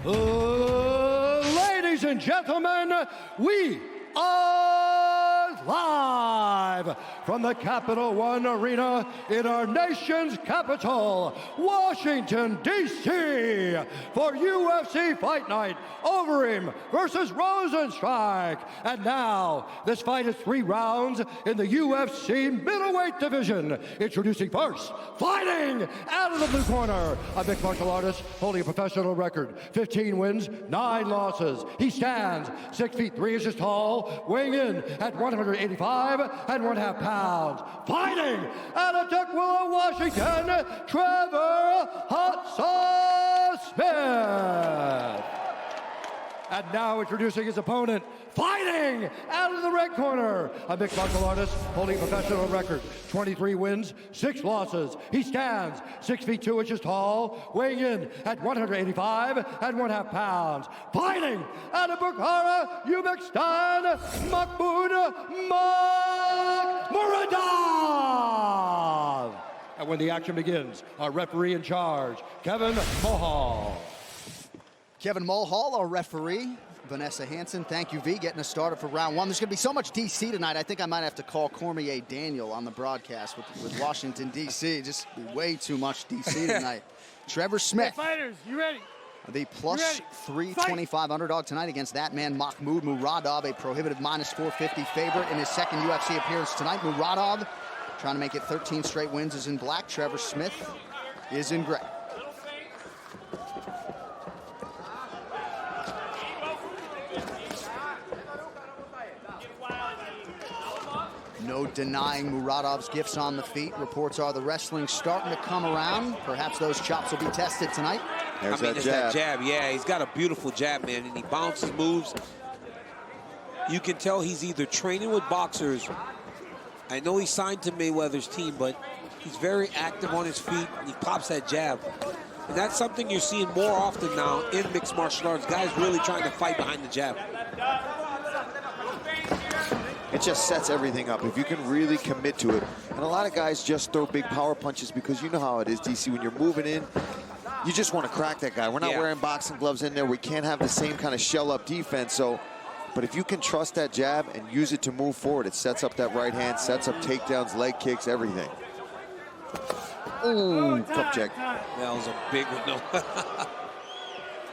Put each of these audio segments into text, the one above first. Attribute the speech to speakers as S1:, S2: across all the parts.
S1: Ladies and gentlemen, we are live from the Capital One Arena in our nation's capital, Washington, D.C. for UFC Fight Night, Overeem versus Rosenstrike. And now, this fight is 3 rounds in the UFC middleweight division. Introducing first, fighting out of the blue corner, a mixed martial artist holding a professional record, 15 wins, 9 losses. He stands 6 feet 3 inches tall, weighing in at 185 and 1/2 pounds. Fighting out of Tukwila, Washington, Trevor Hot Sauce Smith. And now introducing his opponent, fighting out of the red corner, a mixed martial artist holding a professional record, 23 wins, 6 losses. He stands 6 feet 2 inches tall, weighing in at 185 and 1/2 pounds. Fighting out of Bukhara, Uzbekistan, Mахмуд Mурадов. And when the action begins, our referee in charge, Kevin Mulhall.
S2: Kevin Mulhall, our referee. Vanessa Hansen, thank you, V, getting us started for round 1. There's going to be so much D.C. tonight, I think I might have to call Cormier Daniel on the broadcast with Washington, D.C. Just way too much D.C. tonight. Trevor Smith.
S3: Hey, fighters, you ready?
S2: The plus 325 underdog tonight against that man, Mахмуд Мурадов, a prohibitive minus 450 favorite in his second UFC appearance tonight. Muradov trying to make it 13 straight wins is in black. Trevor Smith is in gray. No denying Muradov's gifts on the feet. Reports are the wrestling's starting to come around. Perhaps those chops will be tested tonight.
S4: There's that jab. Yeah, he's got a beautiful jab, man, and he bounces, moves. You can tell he's either training with boxers. I know he signed to Mayweather's team, but he's very active on his feet, and he pops that jab. And that's something you're seeing more often now in mixed martial arts. Guys really trying to fight behind the jab.
S5: It just sets everything up if you can really commit to it. And a lot of guys just throw big power punches because you know how it is, DC. When you're moving in, you just want to crack that guy. We're not wearing boxing gloves in there. We can't have the same kind of shell-up defense. But if you can trust that jab and use it to move forward, it sets up that right hand, sets up takedowns, leg kicks, everything. Ooh, cup check.
S4: That was a big one. No.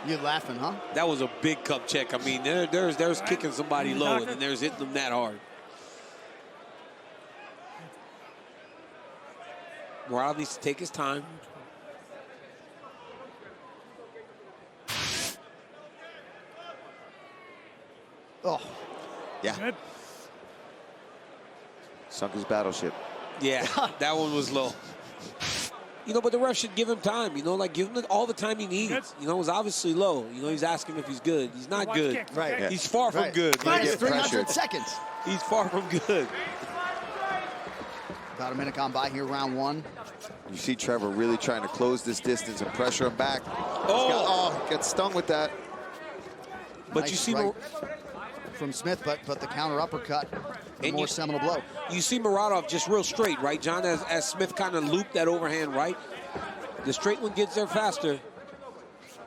S2: You're laughing, huh?
S4: That was a big cup check. I mean, there's kicking somebody low, and then there's hitting them that hard. Muradov needs to take his time.
S2: Oh.
S5: Yeah.
S3: Good.
S5: Sunk his battleship.
S4: Yeah, that one was low. You know, but the ref should give him time, you know, like give him all the time he needs. You know, it was obviously low. You know, he's asking if he's good. He's not good.
S3: Kicks,
S2: right.
S3: okay?
S5: Yeah.
S4: He's far from good.
S2: Minus
S5: get
S2: 300
S5: pressured.
S2: seconds.
S4: He's far from good.
S2: About a minute gone by here, round 1.
S5: You see Trevor really trying to close this distance and pressure him back.
S4: Oh,
S5: Got stung with that.
S4: but
S2: Nice
S4: you see,
S2: right from Smith, but the counter uppercut, the more seminal blow.
S4: You see Muradov just real straight, right, John? As Smith kind of looped that overhand right. The straight one gets there faster.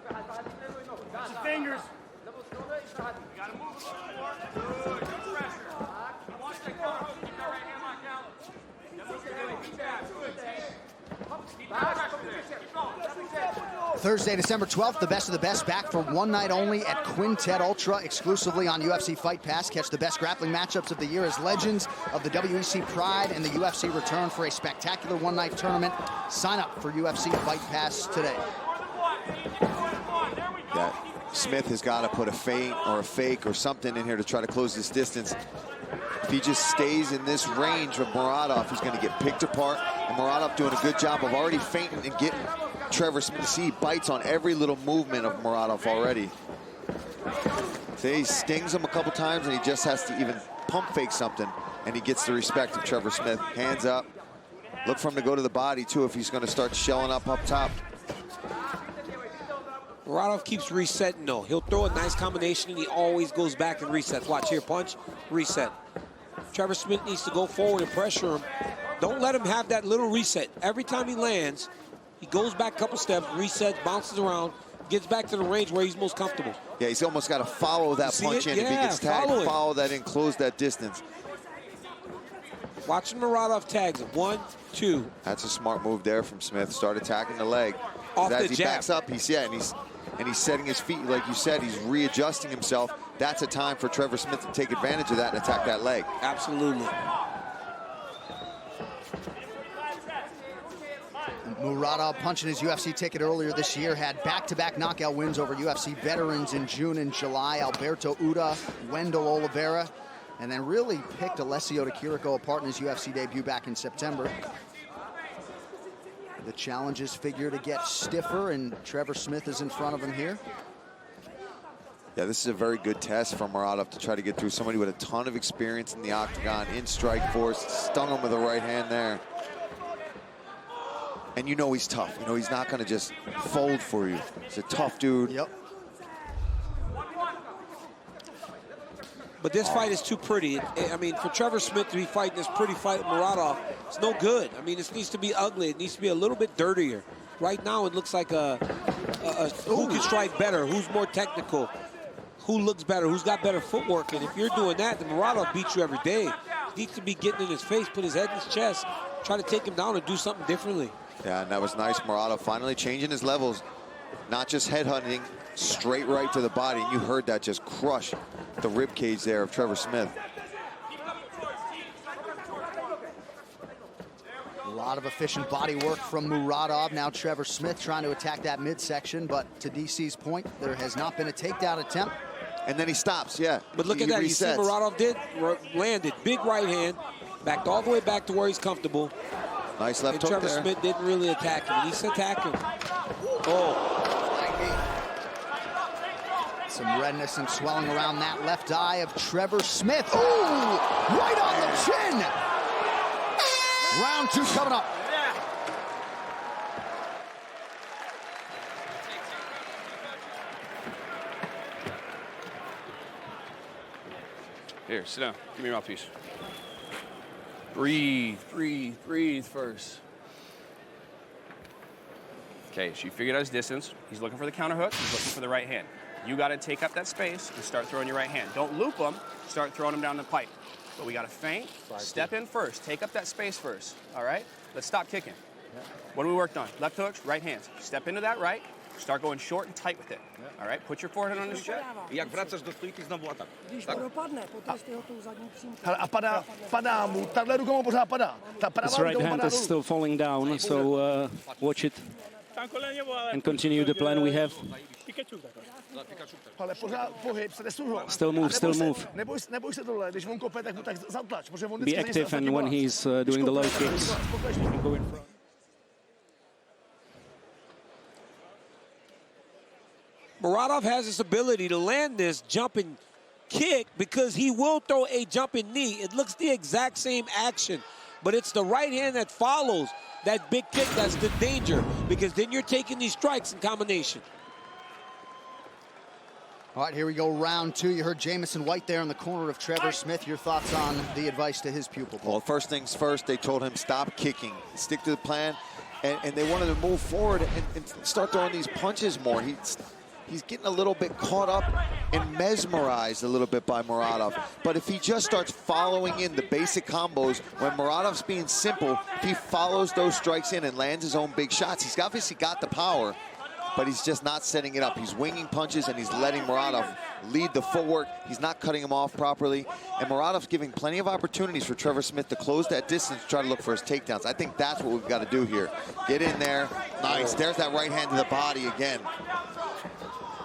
S3: Watch your fingers.
S2: Thursday, December 12th, the best of the best back for one night only at Quintet Ultra, exclusively on UFC Fight Pass. Catch the best grappling matchups of the year as legends of the WEC Pride and the UFC return for a spectacular one-night tournament. Sign up for UFC Fight Pass today.
S5: That Smith has got to put a feint or a fake or something in here to try to close this distance. If he just stays in this range of Muradov, he's going to get picked apart. And Muradov doing a good job of already feinting and getting Trevor Smith. See, he bites on every little movement of Muradov already. See, he stings him a couple times, and he just has to even pump fake something, and he gets the respect of Trevor Smith. Hands up. Look for him to go to the body, too, if he's going to start shelling up top.
S4: Muradov keeps resetting, though. He'll throw a nice combination, and he always goes back and resets. Watch here, punch, reset. Trevor Smith needs to go forward and pressure him. Don't let him have that little reset. Every time he lands, he goes back a couple steps, resets, bounces around, gets back to the range where he's most comfortable.
S5: Yeah, he's almost got to follow that punch in.
S4: Yeah,
S5: if he gets tagged, follow that in, close that distance.
S4: Watching Muradov tags him. 1, 2.
S5: That's a smart move there from Smith. Start attacking the leg.
S4: Off
S5: As
S4: the
S5: he
S4: jab.
S5: backs up, he's setting his feet, like you said, he's readjusting himself. That's a time for Trevor Smith to take advantage of that and attack that leg.
S4: Absolutely.
S2: Muradov, punching his UFC ticket earlier this year, had back-to-back knockout wins over UFC veterans in June and July. Alberto Uda, Wendell Oliveira, and then really picked Alessio de Chirico apart in his UFC debut back in September. The challenges figure to get stiffer, and Trevor Smith is in front of him here.
S5: Yeah, this is a very good test for Muradov to try to get through somebody with a ton of experience in the octagon, in strike force. Stung him with a right hand there. And you know he's tough. You know he's not going to just fold for you. He's a tough dude.
S2: Yep.
S4: But this fight is too pretty. I mean, for Trevor Smith to be fighting this pretty fight with Muradov, it's no good. I mean, this needs to be ugly. It needs to be a little bit dirtier. Right now, it looks like who can strike better, who's more technical, who looks better, who's got better footwork. And if you're doing that, then Muradov beats you every day. He needs to be getting in his face, put his head in his chest, try to take him down and do something differently.
S5: Yeah, and that was nice. Muradov finally changing his levels, not just headhunting, straight right to the body. And you heard that just crush the rib cage there of Trevor Smith.
S2: A lot of efficient body work from Muradov. Now Trevor Smith trying to attack that midsection, but to DC's point, there has not been a takedown attempt.
S5: And then he stops, yeah.
S4: But look at that. You see Muradov landed. Big right hand, backed all the way back to where he's comfortable.
S5: Nice left
S4: and
S5: hook
S4: Trevor
S5: there.
S4: Smith didn't really attack him. He's attacking. Oh.
S2: Some redness and swelling around that left eye of Trevor Smith. Ooh, right on the chin. Round 2 coming up.
S3: Here, sit down. Give me your mouthpiece. Breathe, breathe, breathe first. Okay, so you figured out his distance. He's looking for the counter hook. He's looking for the right hand. You got to take up that space and start throwing your right hand. Don't loop him. Start throwing him down the pipe. But we got to feint, step in first, take up that space first. All right? Let's stop kicking. What do we worked on? Left hooks, right hands. Step into that right. Start going short and tight with it. All right? Put your forehead on his chest.
S6: Jak wracasz do stójky, znowu atak.
S7: His right hand is still falling down, so watch it and continue the plan we have. Still move, still move. Be active, and when he's doing the low kicks, go in front.
S4: Muradov has this ability to land this jumping kick because he will throw a jumping knee. It looks the exact same action, but it's the right hand that follows that big kick that's the danger, because then you're taking these strikes in combination.
S2: All right, here we go, round 2. You heard Jamison White there in the corner of Trevor Smith. Your thoughts on the advice to his pupil?
S5: Well, first things first, they told him stop kicking, stick to the plan, and they wanted to move forward and start throwing these punches more. He's getting a little bit caught up and mesmerized a little bit by Muradov. But if he just starts following in the basic combos, when Muradov's being simple, if he follows those strikes in and lands his own big shots, he's obviously got the power, but he's just not setting it up. He's winging punches and he's letting Muradov lead the footwork. He's not cutting him off properly. And Muradov's giving plenty of opportunities for Trevor Smith to close that distance, try to look for his takedowns. I think that's what we've got to do here. Get in there. Nice. There's that right hand to the body again.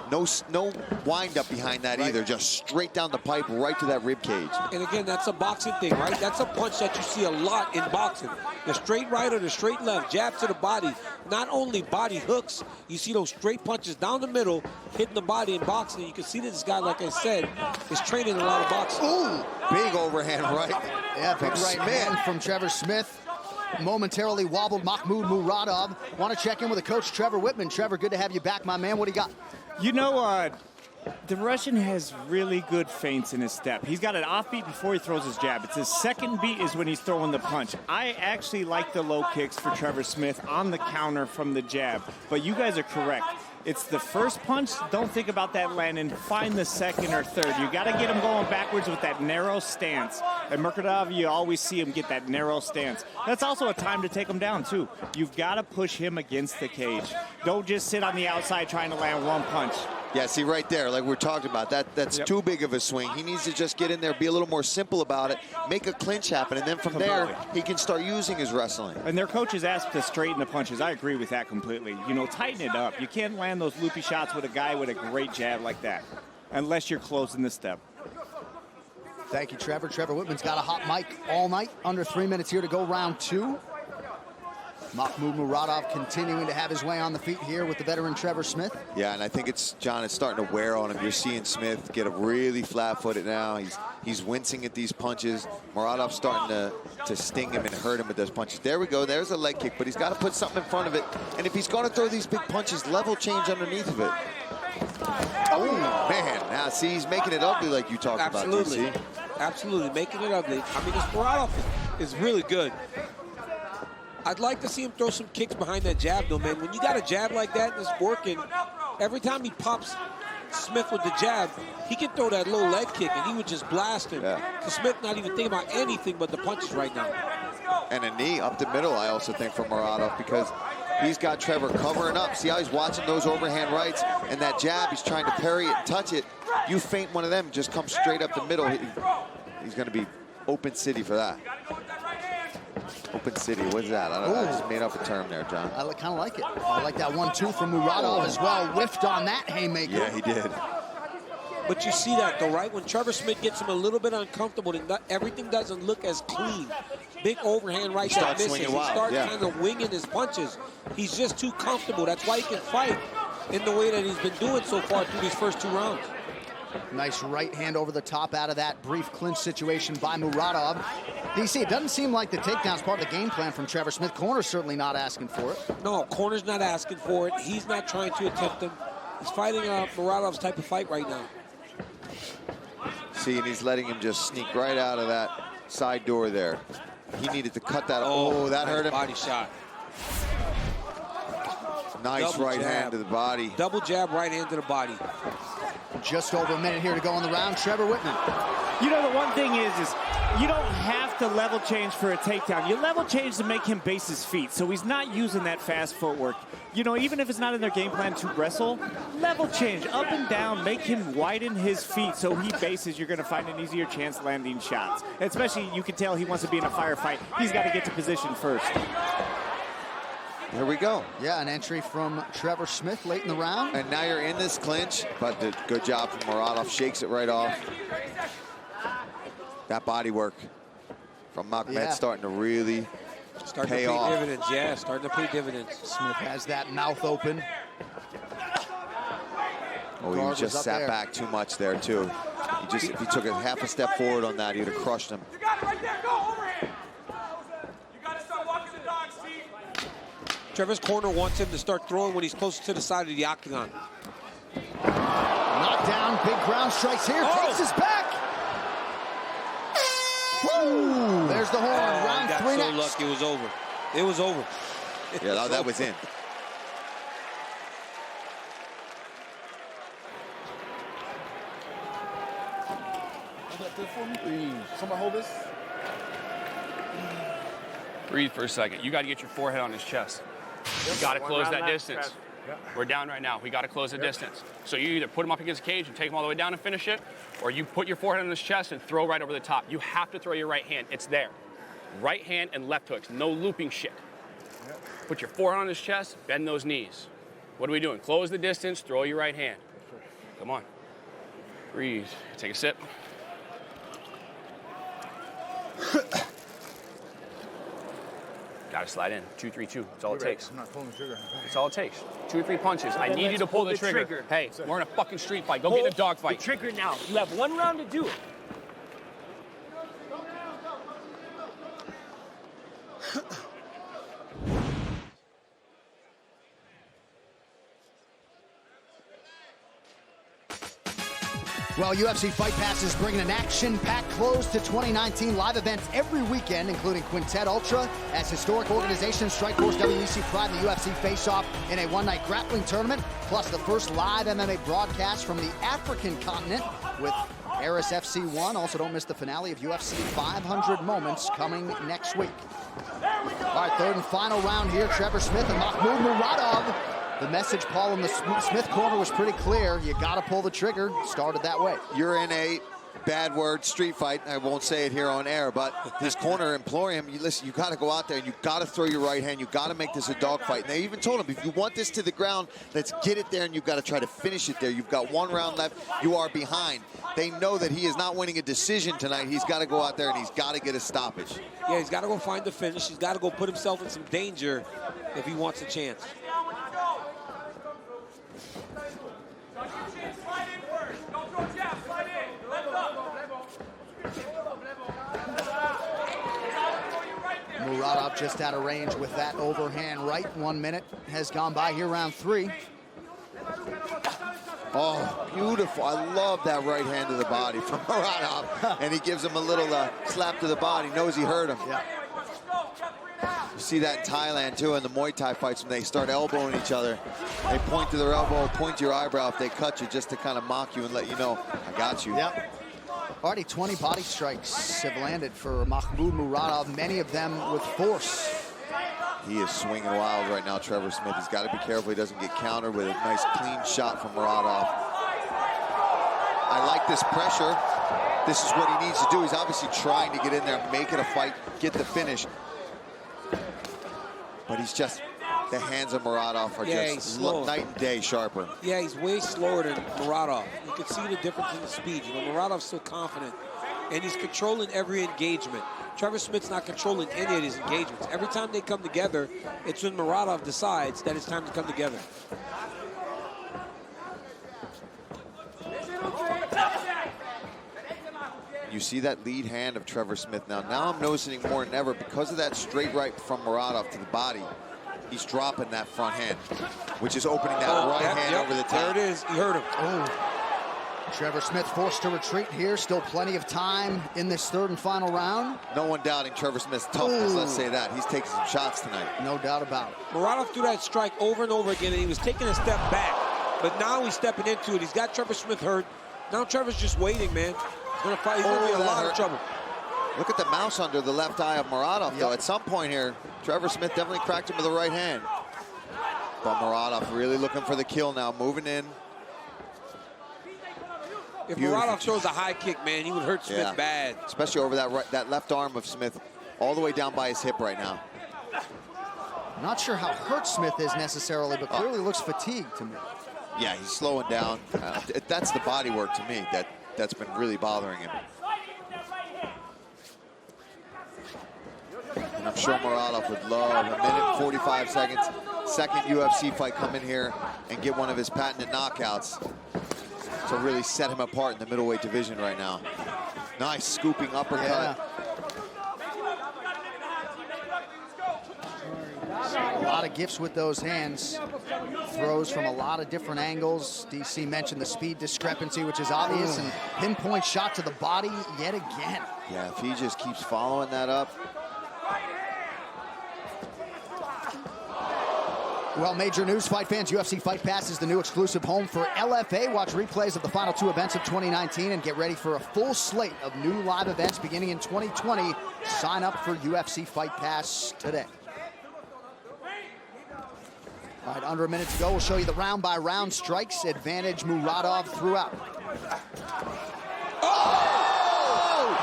S5: No wind up behind that either. Just straight down the pipe, right to that rib cage.
S4: And again, that's a boxing thing, right? That's a punch that you see a lot in boxing. The straight right or the straight left, jab to the body. Not only body hooks, you see those straight punches down the middle, hitting the body in boxing. You can see that this guy, like I said, is training a lot of boxing.
S2: Ooh,
S5: big overhand right.
S2: Yeah, big right hand from Trevor Smith. Momentarily wobbled Mahmud Muradov. Want to check in with the coach, Trevor Whitman. Trevor, good to have you back, my man. What do you got?
S8: You know, the Russian has really good feints in his step. He's got an offbeat before he throws his jab. It's his second beat is when he's throwing the punch. I actually like the low kicks for Trevor Smith on the counter from the jab. But you guys are correct. It's the first punch. Don't think about that landing. Find the second or third. You got to get him going backwards with that narrow stance. And Muradov, you always see him get that narrow stance. That's also a time to take him down, too. You've got to push him against the cage. Don't just sit on the outside trying to land one punch.
S5: Yeah, see right there, like we're talking about, that's too big of a swing. He needs to just get in there, be a little more simple about it, make a clinch happen, and then from there, he can start using his wrestling.
S8: And their coaches asked to straighten the punches. I agree with that completely. You know, tighten it up. You can't land those loopy shots with a guy with a great jab like that, unless you're closing the step.
S2: Thank you, Trevor. Trevor Whitman's got a hot mic all night. Under 3 minutes here to go, round 2. Mahmud Muradov continuing to have his way on the feet here with the veteran Trevor Smith.
S5: Yeah, and I think it's starting to wear on him. You're seeing Smith get really flat-footed now. He's wincing at these punches. Muradov's starting to sting him and hurt him with those punches. There we go. There's a leg kick, but he's got to put something in front of it. And if he's going to throw these big punches, level change underneath of it. Oh, man. Now, see, he's making it ugly like you talked about, DC.
S4: Absolutely, making it ugly. I mean, this Muradov is really good. I'd like to see him throw some kicks behind that jab, though, man. When you got a jab like that and it's working, every time he pops Smith with the jab, he can throw that low leg kick, and he would just blast him.
S5: Yeah.
S4: So Smith not even thinking about anything but the punches right now.
S5: And a knee up the middle, I also think, for Muradov, because he's got Trevor covering up. See how he's watching those overhand rights, and that jab, he's trying to parry it and touch it. You feint one of them, just come straight up the middle. He's going to be open city for that. Open city, what is that? I just made up a term there, John.
S2: I kind of like it. I like that 1-2 from Muradov as well. Whiffed on that haymaker.
S5: Yeah, he did.
S4: But you see that, though, right? When Trevor Smith gets him a little bit uncomfortable, everything doesn't look as clean. Big overhand right that misses. He starts kind of winging his punches. He's just too comfortable. That's why he can fight in the way that he's been doing so far through these first 2 rounds.
S2: Nice right hand over the top out of that brief clinch situation by Muradov. DC, it doesn't seem like the takedown's part of the game plan from Trevor Smith. Corner's certainly not asking for it.
S4: No, corner's not asking for it. He's not trying to attempt him. He's fighting Muradov's type of fight right now.
S5: See, and he's letting him just sneak right out of that side door there. He needed to cut that. Oh, that hurt him.
S4: Body shot.
S5: Nice double right hand to the body.
S4: Double jab, right hand to the body.
S2: Just over a minute here to go in the round. Trevor Whitman.
S8: You know, the one thing is you don't have to level change for a takedown. You level change to make him base his feet, so he's not using that fast footwork. You know, even if it's not in their game plan to wrestle, level change up and down, make him widen his feet so he bases. You're going to find an easier chance landing shots. Especially, you can tell he wants to be in a firefight. He's got to get to position first.
S5: Here we go.
S2: Yeah, an entry from Trevor Smith late in the round.
S5: And now you're in this clinch, but the good job from Muradov. Shakes it right off. That body work from Mahmud starting to really pay off.
S4: Dividends, yeah, starting to pay dividends.
S2: Smith has that mouth open.
S5: Oh, he just sat back too much there, too. If he took a half a step forward on that, he'd have crushed him.
S9: You got it right there, go overhand. You got to start walking the dog, Steve.
S4: Trevor's corner wants him to start throwing when he's close to the side of the octagon.
S2: Knockdown, big ground strikes here, takes his back. Woo! There's the horn, round 3 next.
S4: Lucky it was over. It was over.
S5: Yeah, that was in.
S6: Somebody hold this.
S3: Breathe for a second. You got to get your forehead on his chest. You got to close that distance. We're down right now. We got to close the distance. So you either put him up against the cage and take him all the way down and finish it, or you put your forehead on his chest and throw right over the top. You have to throw your right hand. It's there. Right hand and left hooks. No looping shit. Put your forehead on his chest, bend those knees. What are we doing? Close the distance, throw your right hand. Come on. Breathe. Take a sip. Got to slide in. 2-3-2. That's all it takes.
S6: I'm not pulling the trigger.
S3: That's all it takes. 2 or 3 punches. I need you to pull the trigger. Hey, we're in a fucking street fight. Go get in a dog fight.
S10: The trigger now. You have 1 round to do it.
S2: Well, UFC Fight Pass is bringing an action-packed close to 2019 live events every weekend, including Quintet Ultra, as historic organizations Strikeforce, WEC Pride, and the UFC face off in a one-night grappling tournament, plus the first live MMA broadcast from the African continent with Aris FC1. Also, don't miss the finale of UFC 500 Moments coming next week. All right, third and final round here. Trevor Smith and Mahmud Muradov. The message, Paul, in the Smith corner was pretty clear. You got to pull the trigger. Started that way.
S5: You're in a bad word street fight. I won't say it here on air, but his corner imploring him, listen, you got to go out there and you got to throw your right hand. You got to make this a dogfight. And they even told him, if you want this to the ground, let's get it there, and you've got to try to finish it there. You've got one round left. You are behind. They know that he is not winning a decision tonight. He's got to go out there and he's got to get a stoppage.
S4: Yeah, he's got to go find the finish. He's got to go put himself in some danger if he wants a chance.
S2: Muradov just out of range with that overhand right. 1 minute has gone by here, round 3.
S5: Oh, beautiful. I love that right hand to the body from Muradov. And he gives him a little slap to the body. Knows he hurt him.
S2: Yeah.
S5: You see that in Thailand, too, in the Muay Thai fights when they start elbowing each other. They point to their elbow, point to your eyebrow if they cut you, just to kind of mock you and let you know, I got you.
S2: Yep. Already 20 body strikes have landed for Mahmud Muradov, many of them with force.
S5: He is swinging wild right now, Trevor Smith. He's got to be careful he doesn't get countered with a nice clean shot from Muradov. I like this pressure. This is what he needs to do. He's obviously trying to get in there, make it a fight, get the finish. But he's just, the hands of Muradov are just night and day sharper.
S4: Yeah, he's way slower than Muradov. You can see the difference in the speed. You know, Muradov's so confident, and he's controlling every engagement. Trevor Smith's not controlling any of his engagements. Every time they come together, it's when Muradov decides that it's time to come together.
S5: You see that lead hand of Trevor Smith now. Now I'm noticing more than ever, because of that straight right from Muradov to the body, he's dropping that front hand, which is opening that right hand over the top.
S4: There it is. He hurt him.
S2: Oh. Trevor Smith forced to retreat here. Still plenty of time in this third and final round.
S5: No one doubting Trevor Smith's toughness, let's say that. He's taking some shots tonight.
S2: No doubt about it.
S4: Muradov threw that strike over and over again, and he was taking a step back. But now he's stepping into it. He's got Trevor Smith hurt. Now Trevor's just waiting, man. He's going to fight. He's going to be in a lot of trouble.
S5: Look at the mouse under the left eye of Muradov, though. At some point here, Trevor Smith definitely cracked him with the right hand. But Muradov really looking for the kill now, moving in.
S4: If Muradov throws a high kick, man, he would hurt Smith bad.
S5: Especially over that left arm of Smith, all the way down by his hip right now.
S2: Not sure how hurt Smith is necessarily, but clearly looks fatigued to me.
S5: Yeah, he's slowing down. That's the body work to me that's been really bothering him. And I'm sure Muradov would love a minute, 45 seconds, second UFC fight, come in here and get one of his patented knockouts to really set him apart in the middleweight division right now. Nice scooping uppercut.
S2: Yeah. A lot of gifts with those hands. Throws from a lot of different angles. DC mentioned the speed discrepancy, which is obvious, and pinpoint shot to the body yet again.
S5: Yeah, if he just keeps following that up.
S2: Well, major news, fight fans, UFC Fight Pass is the new exclusive home for LFA. Watch replays of the final 2 events of 2019 and get ready for a full slate of new live events beginning in 2020. Sign up for UFC Fight Pass today. All right, under a minute to go. We'll show you the round-by-round strikes. Advantage Muradov throughout. Oh!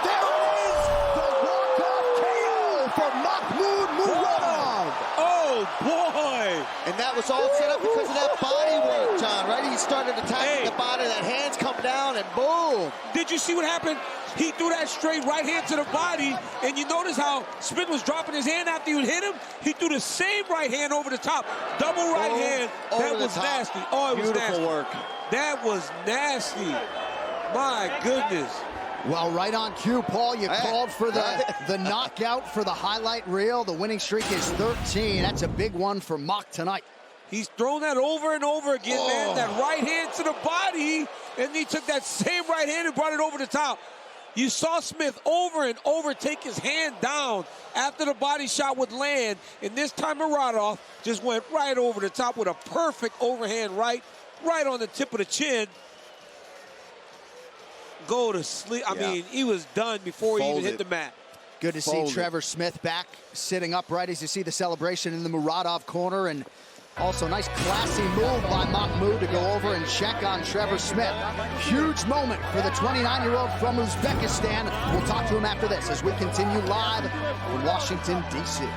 S2: There is the walk-off KO for Mahmud Muradov.
S4: Oh, boy!
S5: And that was all set up because of that body work, John, right? He started attacking the body, that hands come down, and boom!
S4: Did you see what happened? He threw that straight right hand to the body, and you notice how Smith was dropping his hand after you hit him? He threw the same right hand over the top. Double right hand. That was nasty. Oh, it was nasty.
S5: Beautiful work.
S4: That was nasty. My goodness.
S2: Well, right on cue, Paul. You called for the knockout for the highlight reel. The winning streak is 13. That's a big one for Mach tonight.
S4: He's thrown that over and over again, man. That right hand to the body, and he took that same right hand and brought it over the top. You saw Smith over and over take his hand down after the body shot would land, and this time Muradov just went right over the top with a perfect overhand right on the tip of the chin. Go to sleep. I mean, he was done before he even hit the mat.
S2: Good to see Trevor Smith back sitting upright as you see the celebration in the Muradov corner, and also nice classy move by Mahmud to go over and check on Trevor Smith. Huge moment for the 29-year-old from Uzbekistan. We'll talk to him after this as we continue live from Washington, D.C.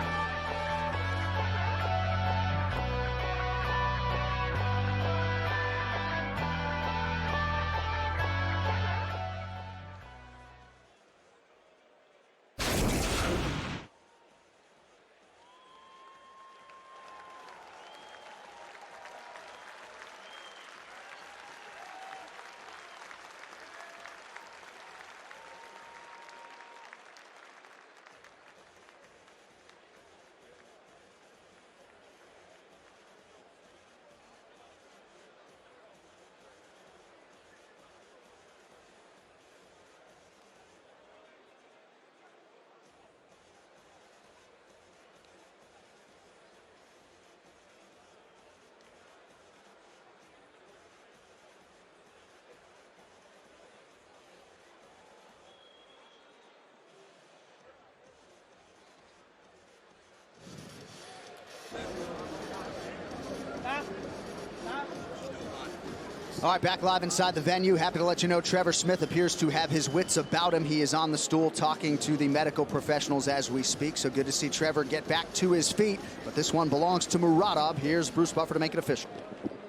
S2: All right, back live inside the venue. Happy to let you know Trevor Smith appears to have his wits about him. He is on the stool talking to the medical professionals as we speak. So good to see Trevor get back to his feet. But this one belongs to Muradov. Here's Bruce Buffer to make it official.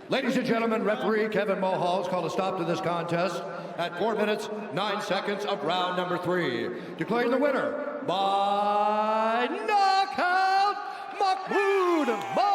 S1: Ladies and gentlemen, referee Kevin Mulhall has called a stop to this contest at 4 minutes, 9 seconds of round number 3. Declaring the winner by knockout, Machmoud